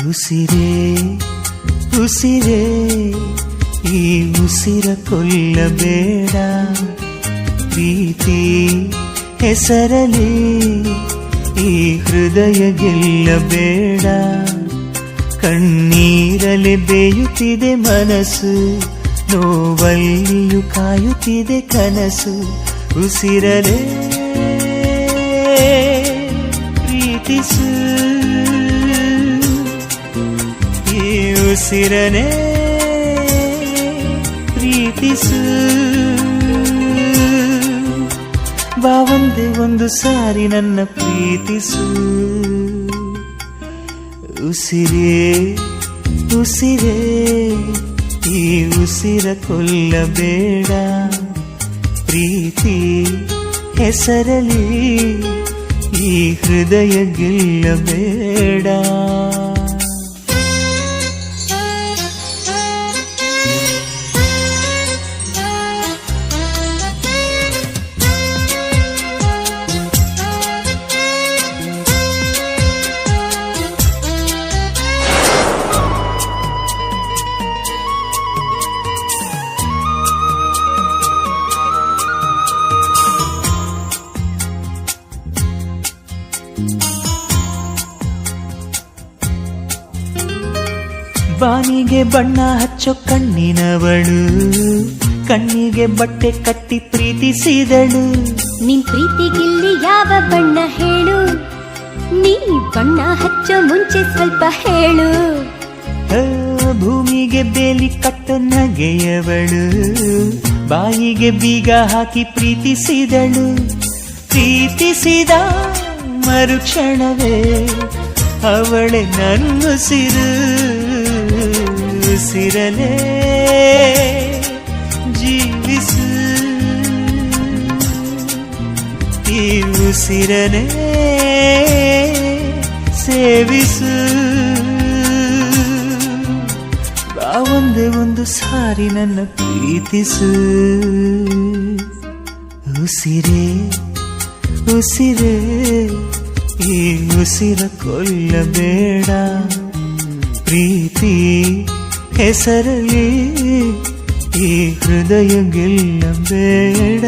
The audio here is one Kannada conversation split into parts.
ಉಸಿರೇ ಉಸಿರೇ ಈ ಉಸಿರ ಕೊಲ್ಲಬೇಡ, ಪ್ರೀತಿ ಹೆಸರಲಿ ಈ ಹೃದಯ ಗೆಲ್ಲಬೇಡ. ಕಣ್ಣೀರಲೆ ಬೇಯುತ್ತಿದೆ ಮನಸ್ಸು, ನೋವಲ್ಲಿಯೂ ಕಾಯುತ್ತಿದೆ ಕನಸು. ಉಸಿರಲೇ ಪ್ರೀತಿಸು, ಈ ಉಸಿರನೇ ಪ್ರೀತಿಸು. ಬಾ ಒಂದೇ ಒಂದು ಸಾರಿ ನನ್ನ ಪ್ರೀತಿಸು. ಉಸಿರೇ ಉಸಿರೇ ಈ ಉಸಿರ ಕೊಲ್ಲಬೇಡ, ಪ್ರೀತಿ ಹೆಸರಲಿ ಈ ಹೃದಯ ಗೆಲ್ಲಬೇಡ. ಬಾನಿಗೆ ಬಣ್ಣ ಹಚ್ಚೋ ಕಣ್ಣಿನವಳು, ಕಣ್ಣಿಗೆ ಬಟ್ಟೆ ಕಟ್ಟಿ ಪ್ರೀತಿಸಿದಳು. ನಿನ್ ಪ್ರೀತಿಗಿಲ್ಲಿ ಯಾವ ಬಣ್ಣ ಹೇಳು, ನೀ ಬಣ್ಣ ಹಚ್ಚೋ ಮುಂಚೆ ಸ್ವಲ್ಪ ಹೇಳು. ಭೂಮಿಗೆ ಬೇಲಿ ಕಟ್ಟೋ ನಗೆಯವಳು, ಬಾಯಿಗೆ ಬೀಗ ಹಾಕಿ ಪ್ರೀತಿಸಿದಳು. ಪ್ರೀತಿಸಿದ ಮರುಕ್ಷಣವೇ ಅವಳೆ ನನ್ನುಸಿರು. ಉಸಿರಲೇ ಜೀವಿಸು, ಈ ಉಸಿರನೇ ಸೇವಿಸು. ಬಾ ಒಂದೇ ಒಂದು ಸಾರಿ ನನ್ನ ಪ್ರೀತಿಸು. ಉಸಿರೇ ಉಸಿರೇ ಈ ಉಸಿರ ಕೊಲ್ಲಬೇಡ, ಪ್ರೀತಿ ಹೆಸರಲಿ ಈ ಹೃದಯ ಗೆಲ್ಲಬೇಡ.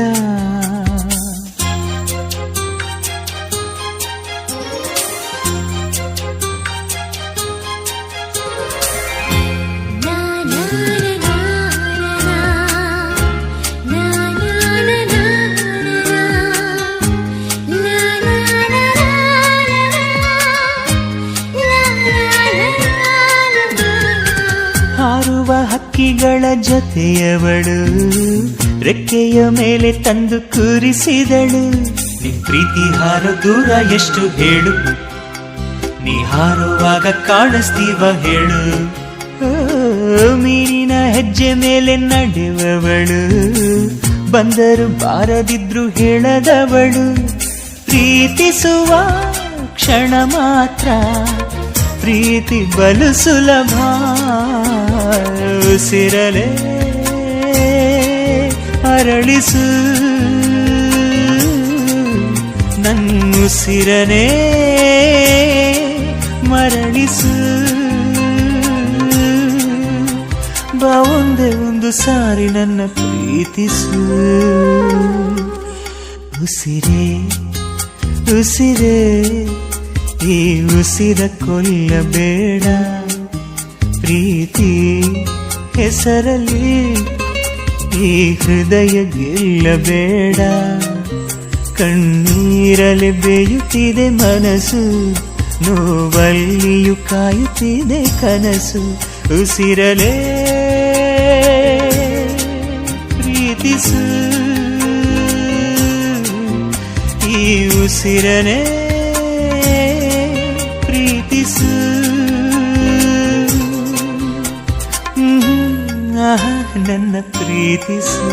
ಹಾರುವ ಹಕ್ಕಿಗಳ ಜೊತೆಯವಳು, ರೆಕ್ಕೆಯ ಮೇಲೆ ತಂದು ಕೂರಿಸಿದಳು. ನಿನ್ ಪ್ರೀತಿ ಹಾರೋ ದೂರ ಎಷ್ಟು ಹೇಳು, ನೀ ಹಾರುವಾಗ ಕಾಣಿಸ್ತೀವ ಹೇಳು. ಮೀನಿನ ಹೆಜ್ಜೆ ಮೇಲೆ ನಡೆಯುವವಳು, ಬಂದರು ಬಾರದಿದ್ರು ಹೇಳದವಳು. ಪ್ರೀತಿಸುವ ಕ್ಷಣ ಮಾತ್ರ ಪ್ರೀತಿ ಬಲು ಸುಲಭ. ಉಸಿರಲೇ ಅರಳಿಸು, ನನ್ನುಸಿರನೇ ಮರಳಿಸು. ಬಾ ಒಂದೇ ಒಂದು ಸಾರಿ ನನ್ನ ಪ್ರೀತಿಸು. ಉಸಿರೇ ಉಸಿರೇ ಈ ಉಸಿರ ಕೊಲ್ಲಬೇಡ, ಪ್ರೀತಿ ಹೆಸರಲಿ ಈ ಹೃದಯ ಗೆಲ್ಲಬೇಡ. ಕಣ್ಣೀರಲೆ ಬೇಯುತ್ತಿದೆ ಮನಸ್ಸು, ನೋವಲ್ಲಿಯೂ ಕಾಯುತ್ತಿದೆ ಕನಸು. ಉಸಿರಲೇ ಪ್ರೀತಿಸು, ಈ ಉಸಿರನೇ ಪ್ರೀತಿಸು. ನನ್ನ ಪ್ರೀತಿಸು.